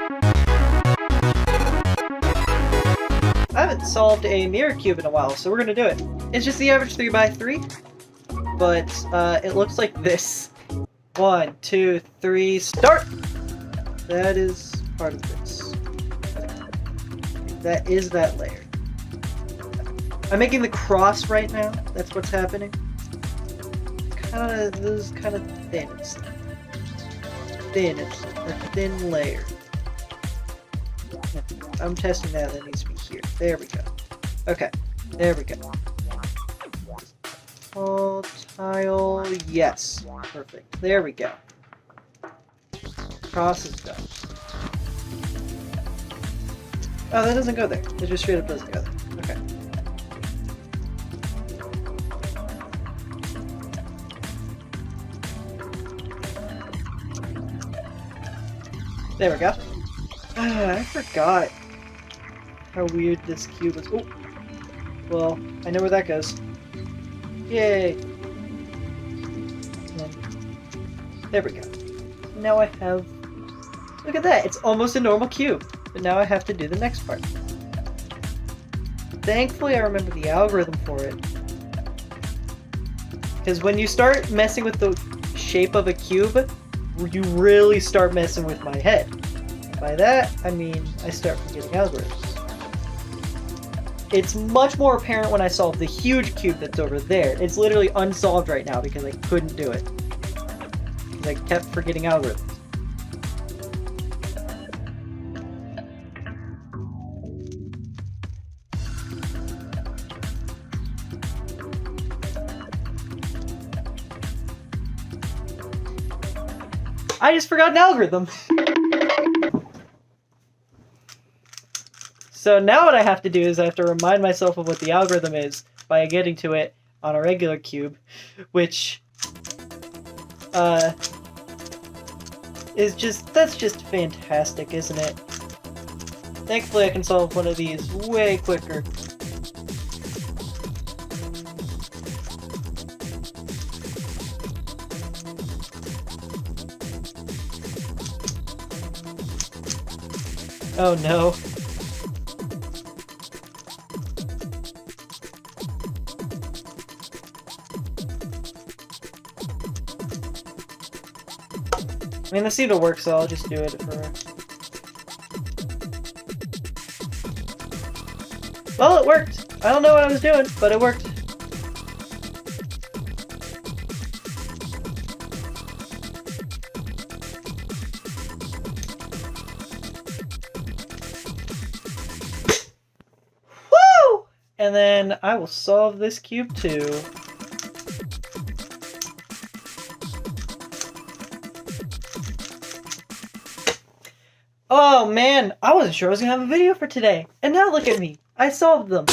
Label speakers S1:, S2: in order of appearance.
S1: I haven't solved a mirror cube in a while, so we're gonna do it. It's just the average 3x3, but it looks like this. 1, 2, 3, start! That is part of this. That is that layer. I'm making the cross right now. That's what's happening. This is kind of thin. It's thin. It's a thin layer. I'm testing that. That needs to be here. There we go. Okay. There we go. All tile. Yes. Perfect. There we go. Cross is done. Oh, that doesn't go there. It just straight up doesn't go there. Okay. There we go. I forgot how weird this cube is. Oh! Well, I know where that goes. Yay! And then, there we go. Now I have... Look at that! It's almost a normal cube. But now I have to do the next part. Thankfully I remember the algorithm for it. Because when you start messing with the shape of a cube, you really start messing with my head. By that, I mean I start forgetting algorithms. It's much more apparent when I solve the huge cube that's over there. It's literally unsolved right now because I couldn't do it. Because I kept forgetting algorithms. I just forgot an algorithm. So now what I have to do is I have to remind myself of what the algorithm is by getting to it on a regular cube, which that's just fantastic, isn't it? Thankfully I can solve one of these way quicker. Oh no. I mean, this seemed to work, so I'll just do it for... Well, it worked! I don't know what I was doing, but it worked. Woo! And then I will solve this cube too. Oh man, I wasn't sure I was gonna have a video for today. And now look at me. I solved them.